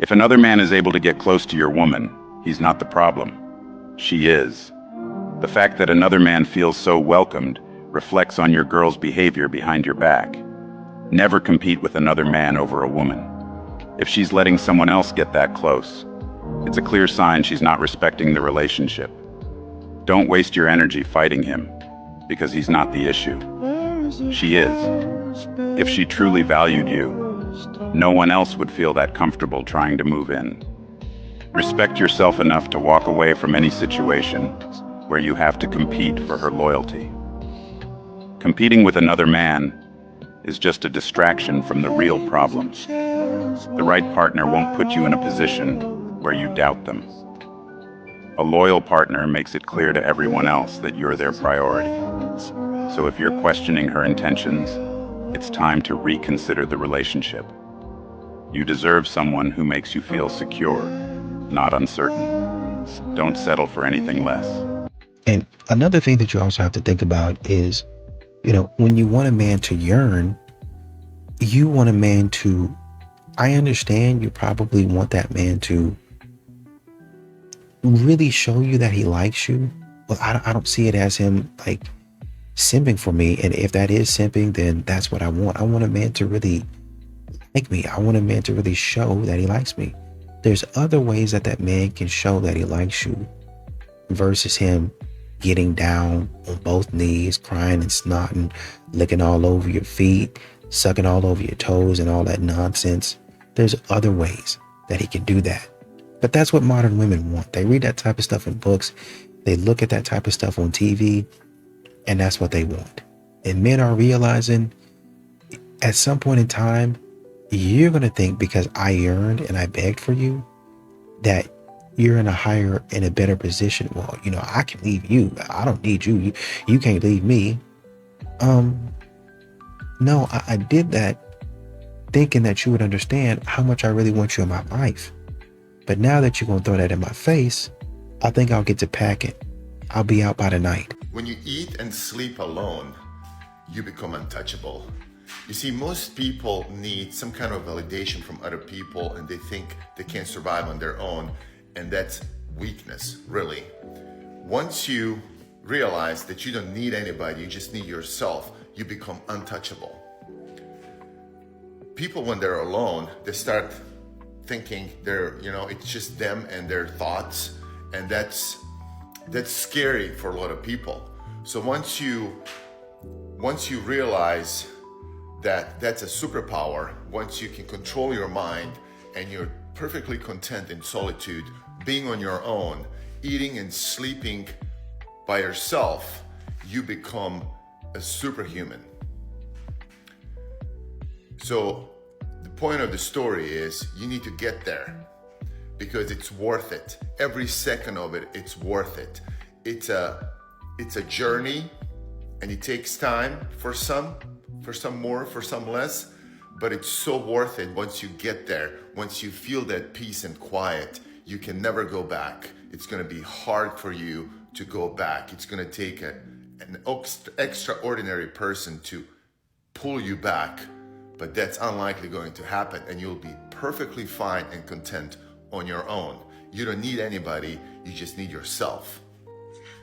If another man is able to get close to your woman, he's not the problem. She is. The fact that another man feels so welcomed reflects on your girl's behavior behind your back. Never compete with another man over a woman. If she's letting someone else get that close, it's a clear sign she's not respecting the relationship. Don't waste your energy fighting him, because he's not the issue. She is. If she truly valued you, no one else would feel that comfortable trying to move in. Respect yourself enough to walk away from any situation where you have to compete for her loyalty. Competing with another man is just a distraction from the real problem. The right partner won't put you in a position where you doubt them. A loyal partner makes it clear to everyone else that you're their priority. So if you're questioning her intentions, it's time to reconsider the relationship. You deserve someone who makes you feel secure, not uncertain. Don't settle for anything less. And another thing that you also have to think about is, when you want a man to yearn, you want a man to, I understand you probably want that man to really show you that he likes you, but I don't see it as him like simping for me. And if that is simping, then that's what I want. I want a man to really like me. I want a man to really show that he likes me. There's other ways that man can show that he likes you versus him getting down on both knees, crying and snotting, licking all over your feet, sucking all over your toes and all that nonsense. There's other ways that he can do that. But that's what modern women want. They read that type of stuff in books. They look at that type of stuff on TV, and that's what they want. And men are realizing at some point in time, you're going to think because I yearned and I begged for you that you're in a higher and a better position. Well, I can leave you. I don't need you. You can't leave me. No, I did that thinking that you would understand how much I really want you in my life. But now that you're going to throw that in my face, I think I'll get to packing. I'll be out by the night. When you eat and sleep alone, you become untouchable. You see, most people need some kind of validation from other people, and they think they can't survive on their own, and that's weakness, really. Once you realize that you don't need anybody, you just need yourself, you become untouchable. People, when they're alone, they start thinking it's just them and their thoughts, and that's scary for a lot of people. So once you realize that that's a superpower, once you can control your mind and you're perfectly content in solitude, being on your own, eating and sleeping by yourself, you become a superhuman. So the point of the story is you need to get there because it's worth it. Every second of it, it's worth it. It's a journey, and it takes time for some more, for some less, but it's so worth it once you get there. Once you feel that peace and quiet, you can never go back. It's going to be hard for you to go back. It's going to take an extraordinary person to pull you back, but that's unlikely going to happen, and you'll be perfectly fine and content on your own. You don't need anybody, you just need yourself.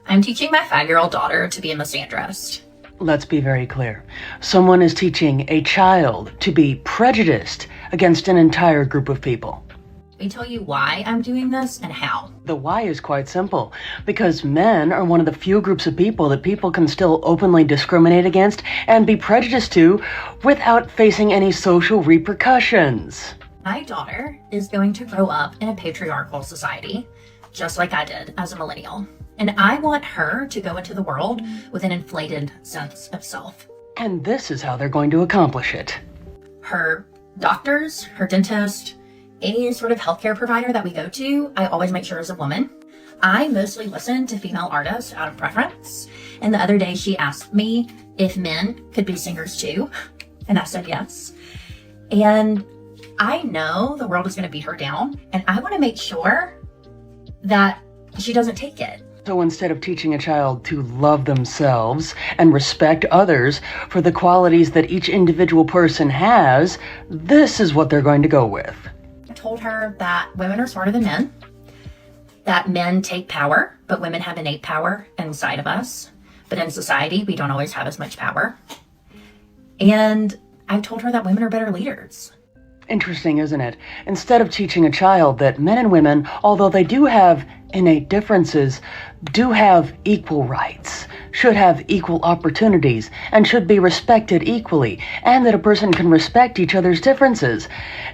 I'm teaching my 5-year-old daughter to be a misandrist. Let's be very clear. Someone is teaching a child to be prejudiced against an entire group of people. Let me tell you why I'm doing this and how. The why is quite simple. Because men are one of the few groups of people that people can still openly discriminate against and be prejudiced to without facing any social repercussions. My daughter is going to grow up in a patriarchal society, just like I did as a millennial. And I want her to go into the world with an inflated sense of self. And this is how they're going to accomplish it. Her doctors, her dentist, any sort of healthcare provider that we go to, I always make sure is a woman. I mostly listen to female artists out of preference. And the other day she asked me if men could be singers too. And I said yes. And I know the world is going to beat her down. And I want to make sure that she doesn't take it. So instead of teaching a child to love themselves and respect others for the qualities that each individual person has, this is what they're going to go with. I told told her that women are smarter than men, that men take power, but women have innate power inside of us. But in society, we don't always have as much power. And I've told her that women are better leaders. Interesting, isn't it? Instead of teaching a child that men and women, although they do have innate differences, do have equal rights, should have equal opportunities, and should be respected equally, and that a person can respect each other's differences.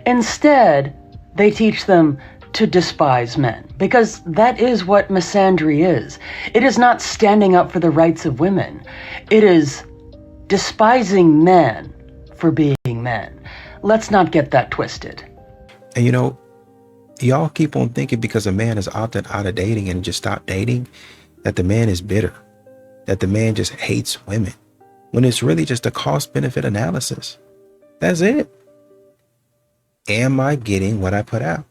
Instead, they teach them to despise men, because that is what misandry is. It is not standing up for the rights of women. It is despising men for being men. Let's not get that twisted. And y'all keep on thinking because a man is opted out of dating and just stopped dating, that the man is bitter, that the man just hates women, when it's really just a cost-benefit analysis. That's it. Am I getting what I put out?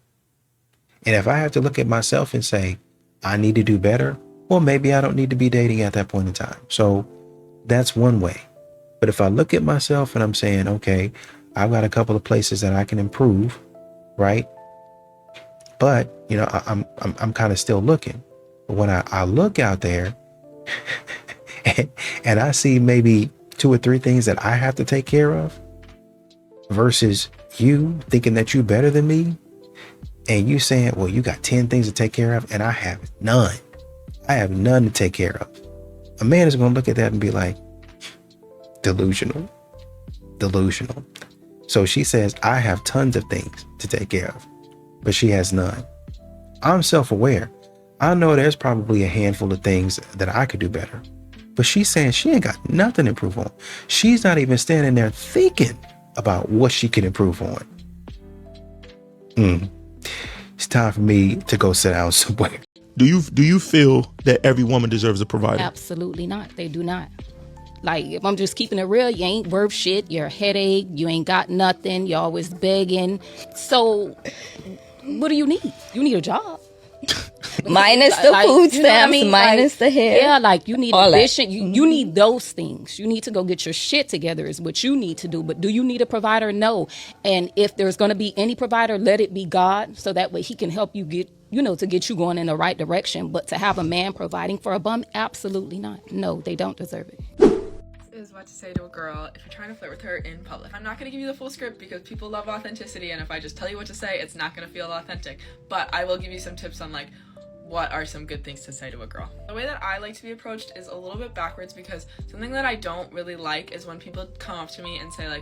And if I have to look at myself and say, I need to do better, well, maybe I don't need to be dating at that point in time. So that's one way. But if I look at myself and I'm saying, okay, I've got a couple of places that I can improve, right? But, I'm kind of still looking. But when I look out there and I see maybe 2 or 3 things that I have to take care of versus you thinking that you're better than me, and you saying, well, you got 10 things to take care of and I have none. I have none to take care of. A man is going to look at that and be like, delusional. So she says, I have tons of things to take care of, but she has none. I'm self-aware. I know there's probably a handful of things that I could do better, but she's saying she ain't got nothing to improve on. She's not even standing there thinking about what she can improve on. It's time for me to go sit down somewhere. Do you feel that every woman deserves a provider? Absolutely not. They do not. Like, if I'm just keeping it real, you ain't worth shit. You're a headache. You ain't got nothing. You're always begging. So what do you need? You need a job. Minus the food stamps, minus the hair. Yeah, like you need all a vision. You need those things. You need to go get your shit together is what you need to do. But do you need a provider? No. And if there's going to be any provider, let it be God, so that way he can help you get, to get you going in the right direction. But to have a man providing for a bum, absolutely not. No, they don't deserve it. Is what to say to a girl if you're trying to flirt with her in public. I'm not going to give you the full script because people love authenticity, and if I just tell you what to say, it's not going to feel authentic. But I will give you some tips on what are some good things to say to a girl. The way that I like to be approached is a little bit backwards, because something that I don't really like is when people come up to me and say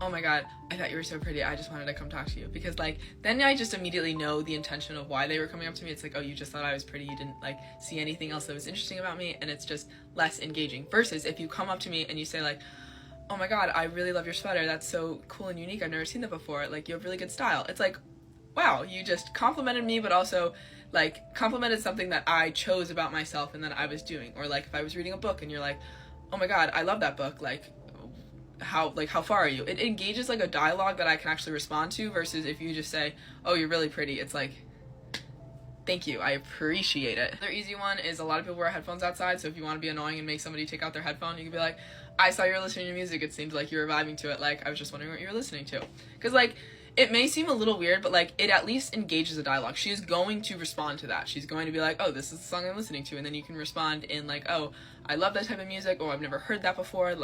oh my god, I thought you were so pretty, I just wanted to come talk to you. Because then I just immediately know the intention of why they were coming up to me. It's oh, you just thought I was pretty, you didn't see anything else that was interesting about me, and it's just less engaging. Versus if you come up to me and you say oh my god, I really love your sweater, that's so cool and unique, I've never seen that before, you have really good style. It's wow, you just complimented me, but also complimented something that I chose about myself and that I was doing. Or if I was reading a book and you're oh my god, I love that book, how far are you? It engages a dialogue that I can actually respond to, versus if you just say, oh, you're really pretty, it's thank you, I appreciate it. Another easy one is a lot of people wear headphones outside, so if you want to be annoying and make somebody take out their headphone, you can be I saw you were listening to music, it seemed like you were vibing to it, I was just wondering what you were listening to. Because it may seem a little weird, but it at least engages a dialogue. She's going to respond to that. She's going to be oh, this is the song I'm listening to, and then you can respond in oh, I love that type of music, or I've never heard that before.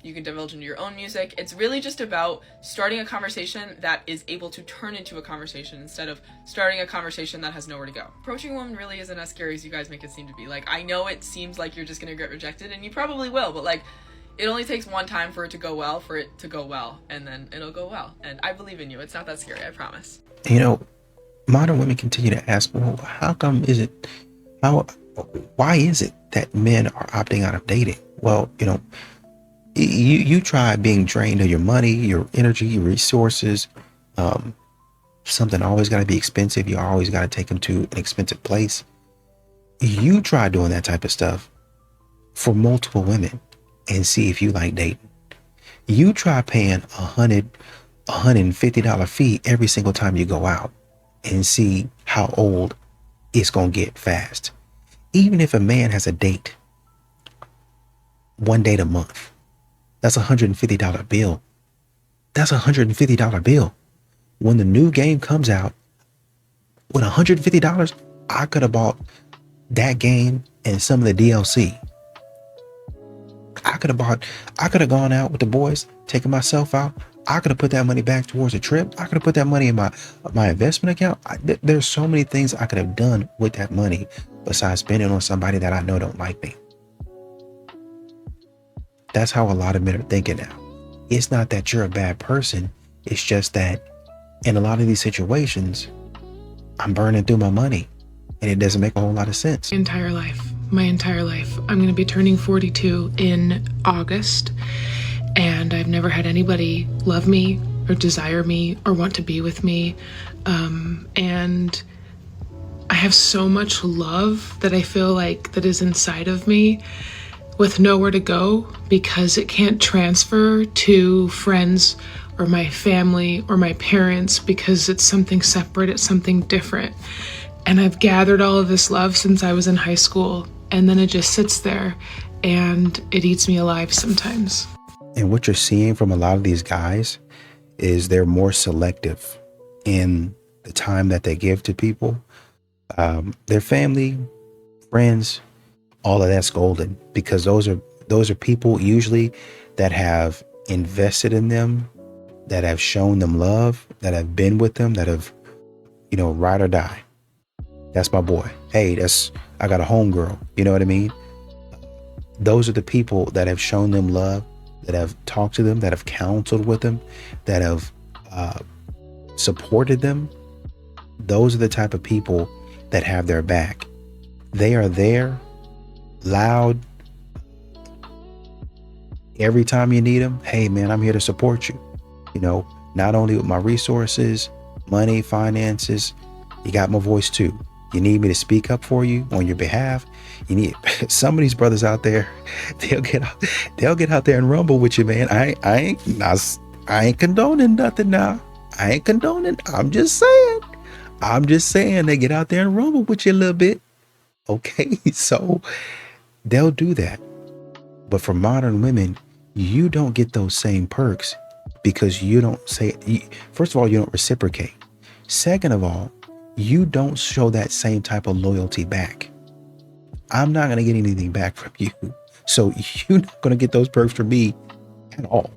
You can divulge into your own music. It's really just about starting a conversation that is able to turn into a conversation, instead of starting a conversation that has nowhere to go. Approaching a woman really isn't as scary as you guys make it seem to be. I know it seems like you're just gonna get rejected, and you probably will, but it only takes one time for it to go well, and then it'll go well. And I believe in you. It's not that scary, I promise. Modern women continue to ask, well, why is it that men are opting out of dating? Well, you try being drained of your money, your energy, your resources. Something always got to be expensive. You always got to take them to an expensive place. You try doing that type of stuff for multiple women and see if you like dating. You try paying $150 fee every single time you go out and see how old it's going to get fast. Even if a man has a date, one date a month, that's $150 bill. That's $150 bill. When the new game comes out, with $150, I could have bought that game and some of the DLC. I could have gone out with the boys, taken myself out. I could have put that money back towards a trip. I could have put that money in my investment account. There's so many things I could have done with that money besides spending on somebody that I know don't like me. That's how a lot of men are thinking now. It's not that you're a bad person. It's just that in a lot of these situations, I'm burning through my money and it doesn't make a whole lot of sense. My entire life. I'm going to be turning 42 in August, and I've never had anybody love me or desire me or want to be with me. And I have so much love that I feel like that is inside of me with nowhere to go because it can't transfer to friends or my family or my parents because it's something separate, it's something different. And I've gathered all of this love since I was in high school, and then it just sits there and it eats me alive sometimes. And what you're seeing from a lot of these guys is they're more selective in the time that they give to people. Their family, friends, all of that's golden because those are people usually that have invested in them, that have shown them love, that have been with them, that have, ride or die. That's my boy. Hey, I got a homegirl. You know what I mean? Those are the people that have shown them love, that have talked to them, that have counseled with them, that have supported them. Those are the type of people that have their back. They are there, loud, every time you need them. Hey, man, I'm here to support you. Not only with my resources, money, finances, you got my voice too. You need me to speak up for you on your behalf. You need some of these brothers out there. They'll get out there and rumble with you, man. I ain't condoning nothing now. I ain't condoning. I'm just saying they get out there and rumble with you a little bit. Okay, so they'll do that. But for modern women, you don't get those same perks because you don't first of all, you don't reciprocate. Second of all, you don't show that same type of loyalty back. I'm not going to get anything back from you. So you're not going to get those perks from me at all.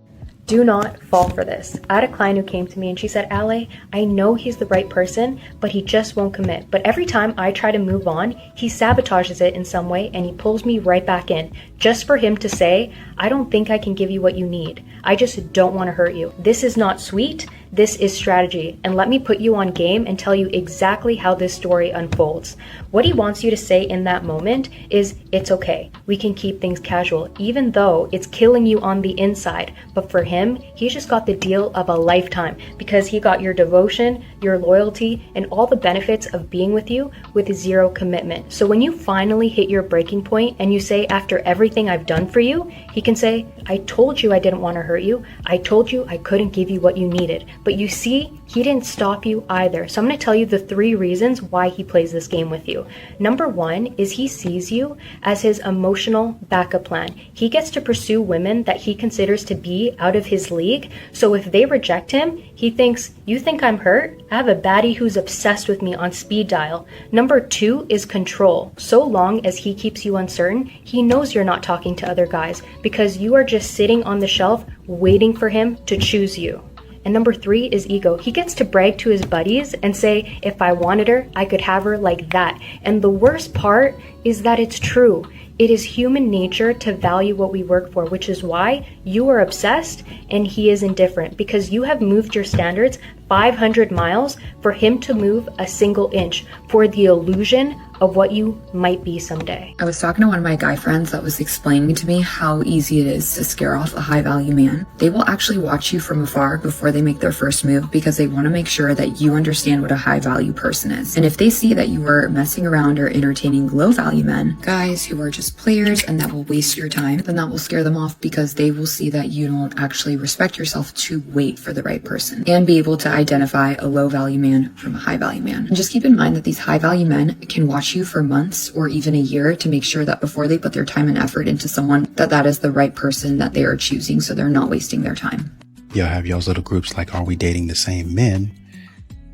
Do not fall for this. I had a client who came to me and she said, Ale, I know he's the right person, but he just won't commit. But every time I try to move on, he sabotages it in some way and he pulls me right back in just for him to say, I don't think I can give you what you need. I just don't want to hurt you. This is not sweet. This is strategy. And let me put you on game and tell you exactly how this story unfolds. What he wants you to say in that moment is, it's okay. We can keep things casual, even though it's killing you on the inside. But for him, he just got the deal of a lifetime because he got your devotion, your loyalty, and all the benefits of being with you with zero commitment. So when you finally hit your breaking point and you say, after everything I've done for you, he can say, I told you I didn't want to hurt you. I told you I couldn't give you what you needed. But you see, he didn't stop you either. So I'm going to tell you the 3 reasons why he plays this game with you. Number 1 is he sees you as his emotional backup plan. He gets to pursue women that he considers to be out of his league. So if they reject him, he thinks, you think I'm hurt? I have a baddie who's obsessed with me on speed dial. Number 2 is control. So long as he keeps you uncertain, he knows you're not talking to other guys because you are just sitting on the shelf waiting for him to choose you. And number 3 is ego. He gets to brag to his buddies and say, if I wanted her, I could have her like that. And the worst part is that it's true. It is human nature to value what we work for, which is why you are obsessed and he is indifferent, because you have moved your standards 500 miles for him to move a single inch for the illusion of what you might be someday. I was talking to one of my guy friends that was explaining to me how easy it is to scare off a high value man. They will actually watch you from afar before they make their first move because they want to make sure that you understand what a high value person is. And if they see that you are messing around or entertaining low value men, guys who are just players and that will waste your time, then that will scare them off because they will see that you don't actually respect yourself to wait for the right person and be able to identify a low value man from a high value man. And just keep in mind that these high value men can watch you for months or even a year to make sure that before they put their time and effort into someone, that is the right person that they are choosing, so they're not wasting their time. Y'all have y'all's little groups like, are we dating the same men?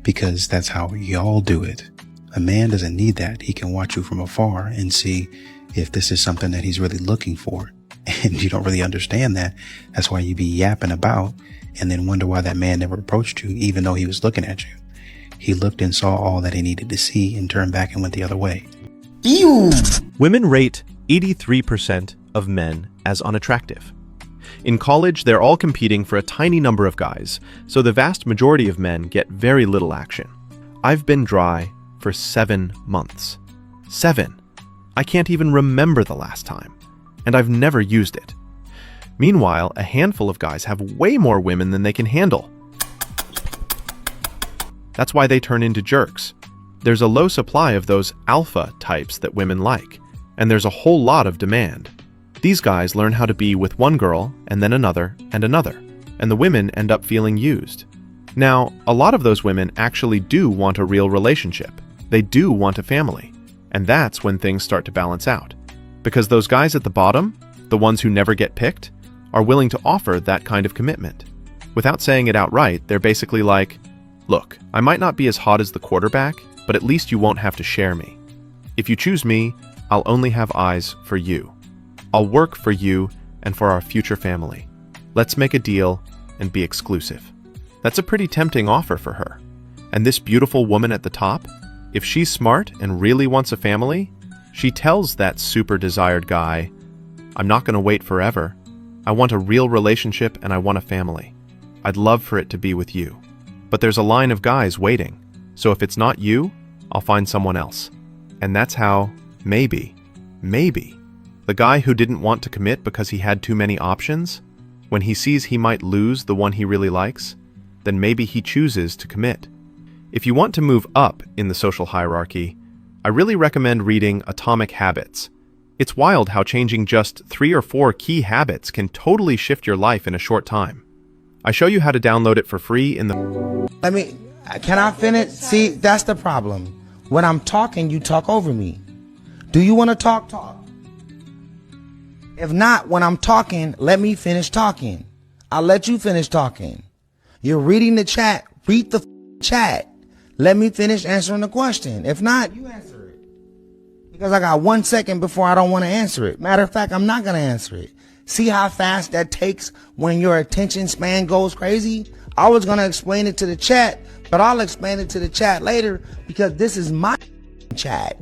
because that's how y'all do it. A man doesn't need that. He can watch you from afar and see if this is something that he's really looking for. And you don't really understand that. That's why you be yapping about and then wonder why that man never approached you, even though he was looking at you. He looked and saw all that he needed to see and turned back and went the other way. Ew. Women rate 83% of men as unattractive. In college, they're all competing for a tiny number of guys, so the vast majority of men get very little action. I've been dry for 7 months. 7. I can't even remember the last time, and I've never used it. Meanwhile, a handful of guys have way more women than they can handle. That's why they turn into jerks. There's a low supply of those alpha types that women like, and there's a whole lot of demand. These guys learn how to be with one girl, and then another, and another, and the women end up feeling used. Now, a lot of those women actually do want a real relationship. They do want a family. And that's when things start to balance out. Because those guys at the bottom, the ones who never get picked, are willing to offer that kind of commitment. Without saying it outright, they're basically like, look, I might not be as hot as the quarterback, but at least you won't have to share me. If you choose me, I'll only have eyes for you. I'll work for you and for our future family. Let's make a deal and be exclusive. That's a pretty tempting offer for her. And this beautiful woman at the top, if she's smart and really wants a family, she tells that super desired guy, I'm not going to wait forever. I want a real relationship and I want a family. I'd love for it to be with you. But there's a line of guys waiting. So if it's not you, I'll find someone else. And that's how, maybe, the guy who didn't want to commit because he had too many options, when he sees he might lose the one he really likes, then maybe he chooses to commit. If you want to move up in the social hierarchy, I really recommend reading Atomic Habits. It's wild how changing just 3 or 4 key habits can totally shift your life in a short time. I show you how to download it for free in the... Can I finish? See, that's the problem. When I'm talking, you talk over me. Do you want to talk? Talk. If not, when I'm talking, let me finish talking. I'll let you finish talking. You're reading the chat. Read the chat. Let me finish answering the question. If not, you answer it. Because I got 1 second before I don't want to answer it. Matter of fact, I'm not going to answer it. See how fast that takes when your attention span goes crazy? I was going to explain it to the chat, but I'll explain it to the chat later because this is my chat.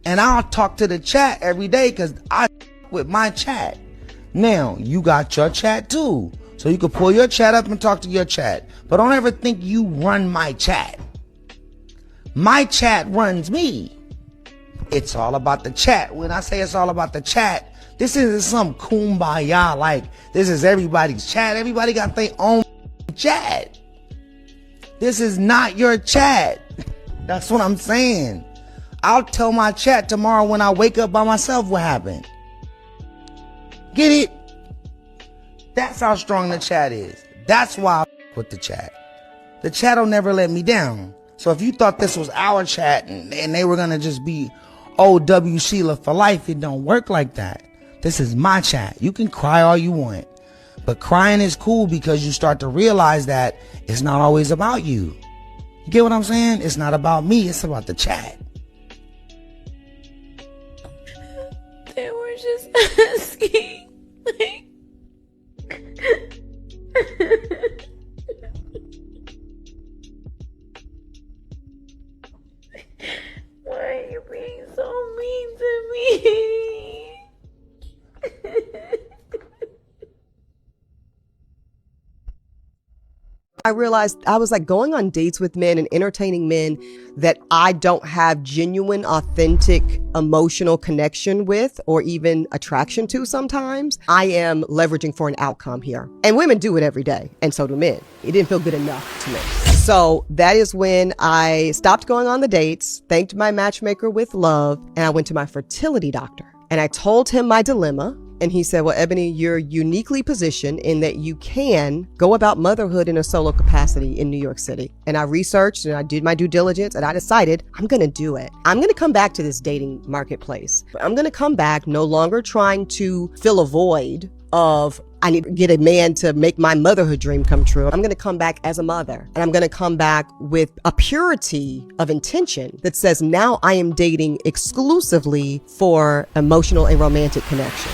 And I'll talk to the chat every day because I with my chat. Now, you got your chat too. So you can pull your chat up and talk to your chat. But don't ever think you run my chat. My chat runs me. It's all about the chat. When I say it's all about the chat, this isn't some kumbaya like this is everybody's chat. Everybody got their own chat. This is not your chat. That's what I'm saying. I'll tell my chat tomorrow when I wake up by myself what happened. Get it? That's how strong the chat is. That's why I with the chat. The chat will never let me down. So if you thought this was our chat and they were going to just be OW Sheila for life, it don't work like that. This is my chat. You can cry all you want. But crying is cool because you start to realize that it's not always about you. You get what I'm saying? It's not about me. It's about the chat. They were just asking. Why are you being so mean to me? I realized I was like going on dates with men and entertaining men that I don't have genuine, authentic, emotional connection with or even attraction to sometimes. I am leveraging for an outcome here. And women do it every day, and so do men. It didn't feel good enough to me. So that is when I stopped going on the dates, thanked my matchmaker with love, and I went to my fertility doctor. And I told him my dilemma. And he said, well, Ebony, you're uniquely positioned in that you can go about motherhood in a solo capacity in New York City. And I researched and I did my due diligence and I decided I'm going to do it. I'm going to come back to this dating marketplace. I'm going to come back no longer trying to fill a void of I need to get a man to make my motherhood dream come true. I'm going to come back as a mother, and I'm going to come back with a purity of intention that says now I am dating exclusively for emotional and romantic connection.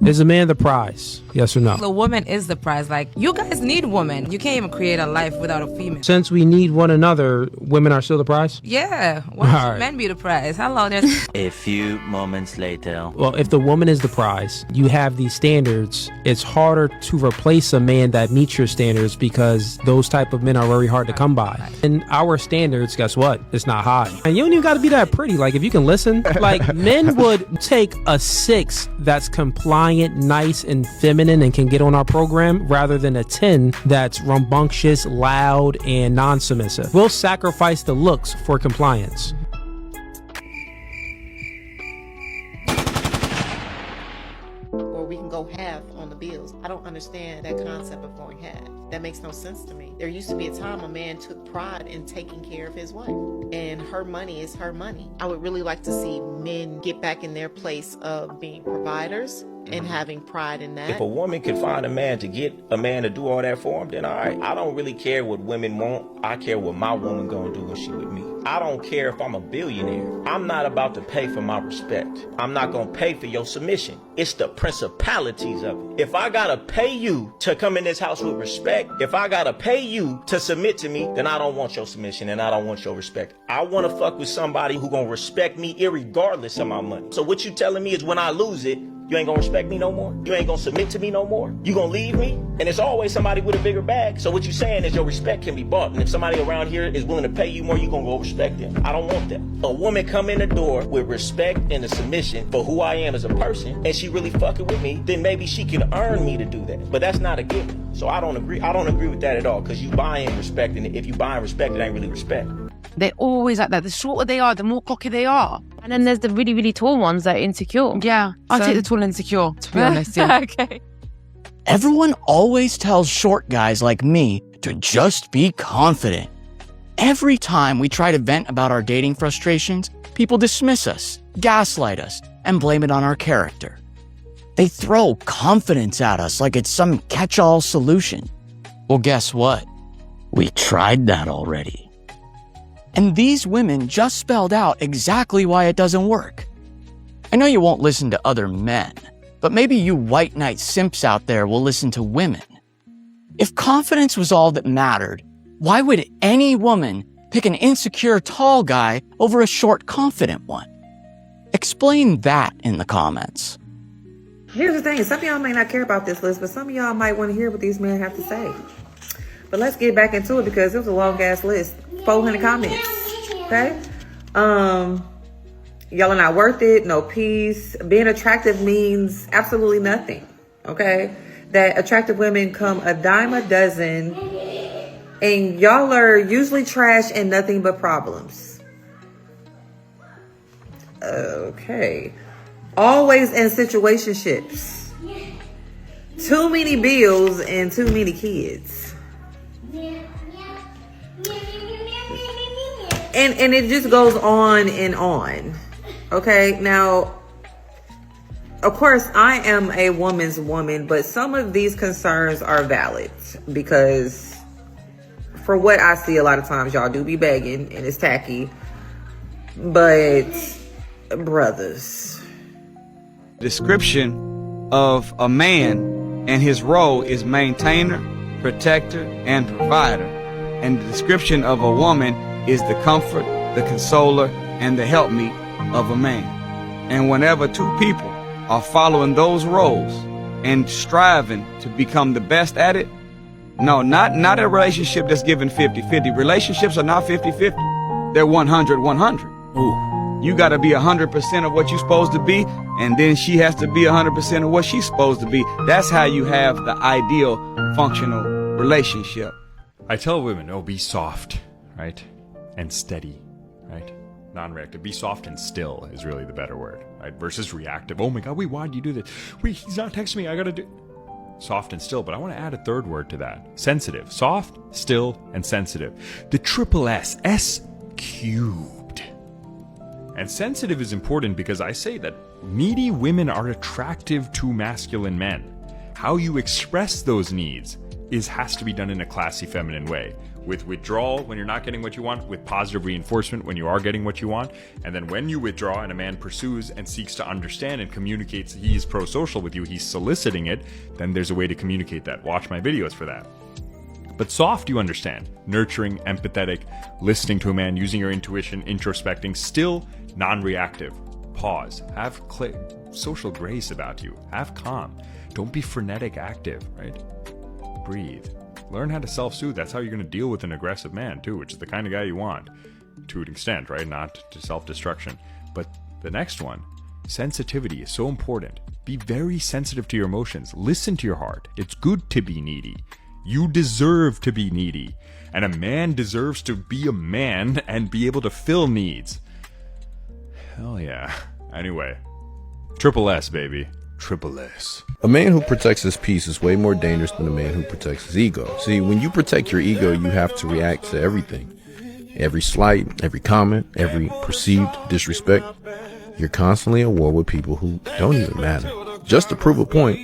Is a man the prize? Yes or no? The woman is the prize. Like, you guys need women. You can't even create a life without a female. Since we need one another, women are still the prize? Yeah. Why should men be the prize? Hello, there's... A few moments later. Well, if the woman is the prize, you have these standards, it's harder to replace a man that meets your standards because those type of men are very hard to come by. And our standards, guess what? It's not high. And you don't even got to be that pretty. Like, if you can listen, like, men would take a 6 that's compliant, nice, and feminine and can get on our program rather than a 10 that's rambunctious, loud, and non-submissive. We'll sacrifice the looks for compliance. Or we can go half on the bills. I don't understand that concept of going half. That makes no sense to me. There used to be a time a man took pride in taking care of his wife, and her money is her money. I would really like to see men get back in their place of being providers and having pride in that. If a woman could find a man to get a man to do all that for him, then all right. I don't really care what women want. I care what my woman gonna do when she with me. I don't care if I'm a billionaire. I'm not about to pay for my respect. I'm not gonna pay for your submission. It's the principalities of it. If I gotta pay you to come in this house with respect, if I gotta pay you to submit to me, then I don't want your submission and I don't want your respect. I wanna fuck with somebody who gonna respect me irregardless of my money. So what you telling me is when I lose it, you ain't gonna respect me no more? You ain't gonna submit to me no more? You gonna leave me? And it's always somebody with a bigger bag. So what you saying is your respect can be bought. And if somebody around here is willing to pay you more, you gonna go respect them. I don't want that. A woman come in the door with respect and a submission for who I am as a person, and she really fucking with me, then maybe she can earn me to do that. But that's not a given. So I don't agree with that at all, because you buying respect, and if you buying respect, it ain't really respect. They're always like that. The shorter they are, the more cocky they are. And then there's the really, really tall ones that are insecure. Yeah. I'll take the tall and insecure, to be honest. Yeah. Okay. Everyone always tells short guys like me to just be confident. Every time we try to vent about our dating frustrations, people dismiss us, gaslight us, and blame it on our character. They throw confidence at us like it's some catch-all solution. Well, guess what? We tried that already. And these women just spelled out exactly why it doesn't work. I know you won't listen to other men, but maybe you white knight simps out there will listen to women. If confidence was all that mattered, why would any woman pick an insecure tall guy over a short confident one? Explain that in the comments. Here's the thing, some of y'all may not care about this list, but some of y'all might want to hear what these men have to say. But let's get back into it because it was a long ass list. 400 comments. Okay? Y'all are not worth it. No peace. Being attractive means absolutely nothing. Okay? That attractive women come a dime a dozen, and y'all are usually trash and nothing but problems. Okay. Always in situationships. Too many bills and too many kids. And it just goes on and on. Okay, now, of course, I am a woman's woman, but some of these concerns are valid because for what I see a lot of times, y'all do be begging and it's tacky. But, brothers. Description of a man and his role is maintainer, protector, and provider. And the description of a woman is the comfort, the consoler, and the helpmeet of a man. And whenever two people are following those roles and striving to become the best at it, no, not a relationship that's given 50-50. Relationships are not 50-50. They're 100-100. Ooh. You gotta be 100% of what you're supposed to be, and then she has to be 100% of what she's supposed to be. That's how you have the ideal functional relationship. I tell women, oh, be soft, right? And steady, right? Non-reactive. Be soft and still is really the better word, right? Versus reactive. Oh my God, wait, why did you do this? Wait, he's not texting me. I gotta do. Soft and still, but I want to add a third word to that. Sensitive. Soft, still, and sensitive. The triple S. S cubed. And sensitive is important because I say that needy women are attractive to masculine men. How you express those needs has to be done in a classy, feminine way. With withdrawal when you're not getting what you want, with positive reinforcement when you are getting what you want, and then when you withdraw and a man pursues and seeks to understand and communicates he's pro-social with you, he's soliciting it, then there's a way to communicate that. Watch my videos for that. But soft, you understand. Nurturing, empathetic, listening to a man, using your intuition, introspecting, still non-reactive. Pause. Have social grace about you. Have calm. Don't be frenetic active, right? Breathe. Learn how to self-soothe. That's how you're going to deal with an aggressive man, too, which is the kind of guy you want, to an extent, right? Not to self-destruction. But the next one, sensitivity is so important. Be very sensitive to your emotions. Listen to your heart. It's good to be needy. You deserve to be needy. And a man deserves to be a man and be able to fill needs. Hell yeah. Anyway, Triple S, baby. Triple S. A man who protects his peace is way more dangerous than a man who protects his ego. See, when you protect your ego, you have to react to everything. Every slight, every comment, every perceived disrespect. You're constantly at war with people who don't even matter. Just to prove a point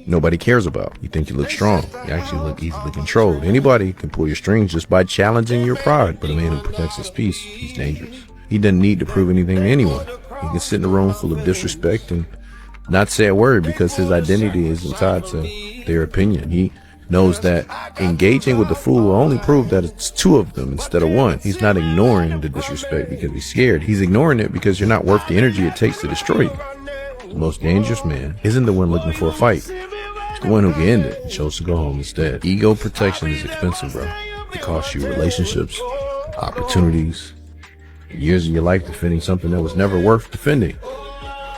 nobody cares about. You think you look strong. You actually look easily controlled. Anybody can pull your strings just by challenging your pride. But a man who protects his peace, he's dangerous. He doesn't need to prove anything to anyone. He can sit in a room full of disrespect and not say a word because his identity isn't tied to their opinion. He knows that engaging with the fool will only prove that it's two of them instead of one. He's not ignoring the disrespect because he's scared. He's ignoring it because you're not worth the energy it takes to destroy you. The most dangerous man isn't the one looking for a fight. It's the one who can end it and chose to go home instead. Ego protection is expensive, bro. It costs you relationships, opportunities, years of your life defending something that was never worth defending.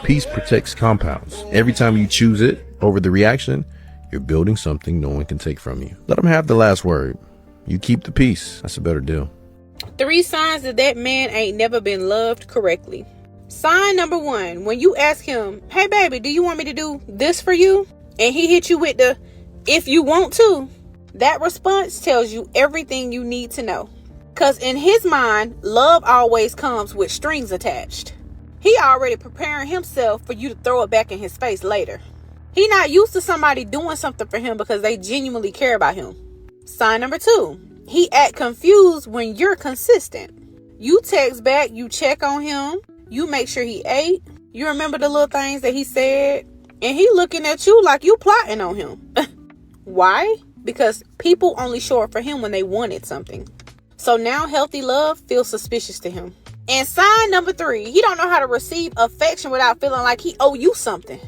Peace protects compounds. Every time you choose it over the reaction, you're building something no one can take from you. Let them have the last word. You keep the peace. That's a better deal. 3 signs that man ain't never been loved correctly. Sign number 1, when you ask him, hey baby, do you want me to do this for you? And he hit you with the, if you want to, that response tells you everything you need to know. Because in his mind, love always comes with strings attached. He already preparing himself for you to throw it back in his face later. He not used to somebody doing something for him because they genuinely care about him. Sign number 2, he act confused when you're consistent. You text back, you check on him, you make sure he ate, you remember the little things that he said, and he looking at you like you plotting on him. Why? Because people only show up for him when they wanted something. So now healthy love feels suspicious to him. And sign number 3, he don't know how to receive affection without feeling like he owe you something.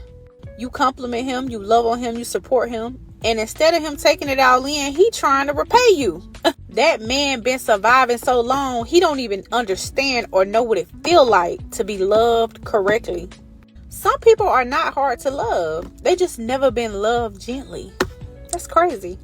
You compliment him, you love on him, you support him. And instead of him taking it all in, he trying to repay you. That man been surviving so long, he don't even understand or know what it feel like to be loved correctly. Some people are not hard to love. They just never been loved gently. That's crazy.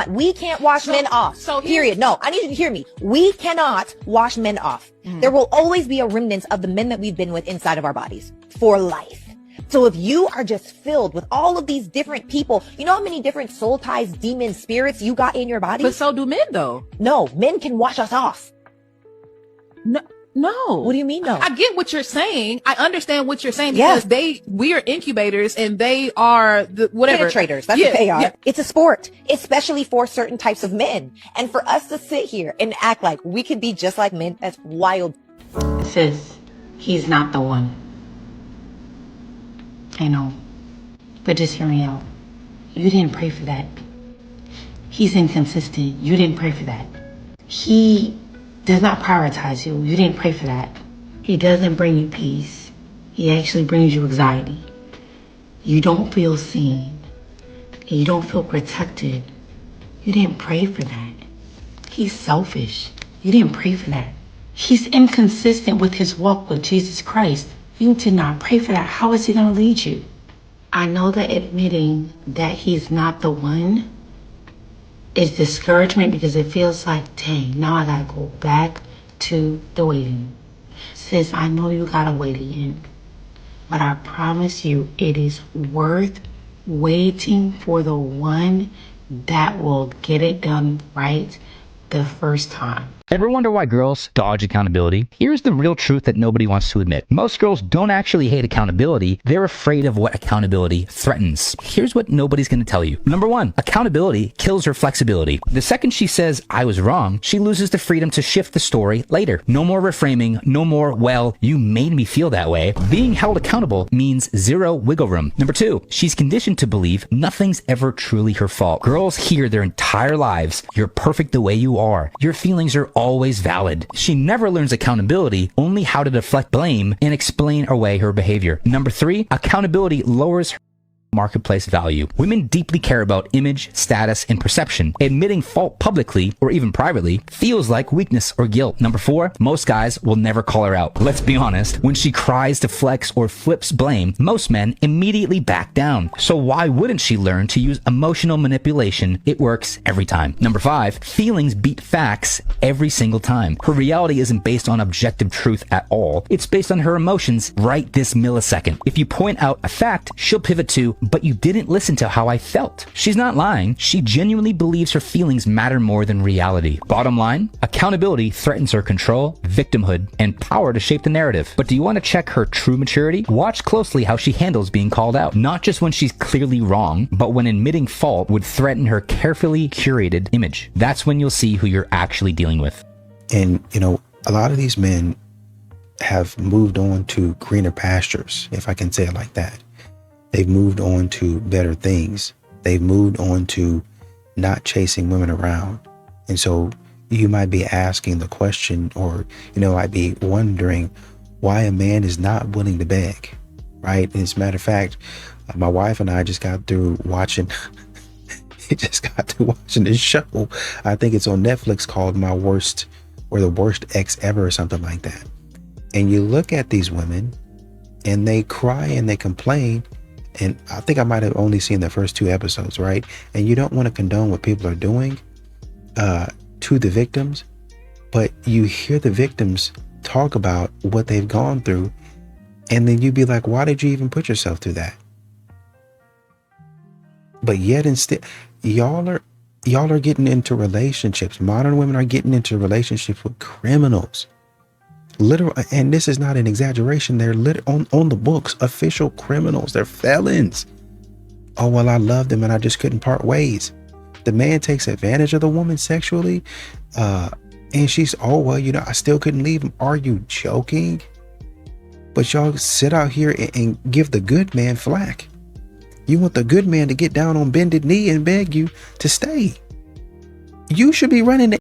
We can't wash men off. Period. No, I need you to hear me. We cannot wash men off. There will always be a remnant of the men that we've been with inside of our bodies for life. So if you are just filled with all of these different people, you know how many different soul ties, demon spirits you got in your body? But so do men though. No, men can wash us off. No. What do you mean no? I get what you're saying. I understand what you're saying because we are incubators and they are the whatever. Penetrators. That's what they are. Yeah. It's a sport, especially for certain types of men. And for us to sit here and act like we could be just like men, that's wild. Sis, he's not the one. I know. But just hear me out. You didn't pray for that. He's inconsistent. You didn't pray for that. He does not prioritize you. You didn't pray for that. He doesn't bring you peace. He actually brings you anxiety. You don't feel seen. You don't feel protected. You didn't pray for that. He's selfish. You didn't pray for that. He's inconsistent with his walk with Jesus Christ. You did not pray for that. How is he going to lead you? I know that admitting that he's not the one is discouragement because it feels like, dang, now I gotta go back to the waiting. Sis, I know you gotta wait again, but I promise you it is worth waiting for the one that will get it done right the first time. Ever wonder why girls dodge accountability? Here's the real truth that nobody wants to admit. Most girls don't actually hate accountability. They're afraid of what accountability threatens. Here's what nobody's going to tell you. Number one, accountability kills her flexibility. The second she says, I was wrong, she loses the freedom to shift the story later. No more reframing, no more, well, you made me feel that way. Being held accountable means zero wiggle room. Number two, she's conditioned to believe nothing's ever truly her fault. Girls hear their entire lives, you're perfect the way you are. Your feelings are always valid. She never learns accountability, only how to deflect blame and explain away her behavior. Number three, accountability lowers her marketplace value. Women deeply care about image, status, and perception. Admitting fault publicly or even privately feels like weakness or guilt. Number four, most guys will never call her out. Let's be honest, when she cries to flex or flips blame, most men immediately back down. So why wouldn't she learn to use emotional manipulation? It works every time. Number five, feelings beat facts every single time. Her reality isn't based on objective truth at all. It's based on her emotions right this millisecond. If you point out a fact, she'll pivot to, but you didn't listen to how I felt. She's not lying. She genuinely believes her feelings matter more than reality. Bottom line, accountability threatens her control, victimhood, and power to shape the narrative. But do you want to check her true maturity? Watch closely how she handles being called out. Not just when she's clearly wrong, but when admitting fault would threaten her carefully curated image. That's when you'll see who you're actually dealing with. And, you know, a lot of these men have moved on to greener pastures, if I can say it like that. They've moved on to better things. They've moved on to not chasing women around. And so you might be asking the question, or, you know, I'd be wondering why a man is not willing to beg, right? And as a matter of fact, my wife and I just got through watching, this show. I think it's on Netflix called My Worst or The Worst Ex Ever or something like that. And you look at these women and they cry and they complain. And I think I might have only seen the first 2 episodes, right? And you don't want to condone what people are doing to the victims, but you hear the victims talk about what they've gone through, and then you'd be like, why did you even put yourself through that? But yet instead, y'all are getting into relationships. Modern women are getting into relationships with criminals. Literal, and this is not an exaggeration. They're on the books, official criminals. They're felons. Oh, well, I loved him and I just couldn't part ways. The man takes advantage of the woman sexually, and she's, oh, well, you know, I still couldn't leave him. Are you joking? But y'all sit out here and give the good man flack. You want the good man to get down on bended knee and beg you to stay. You should be running.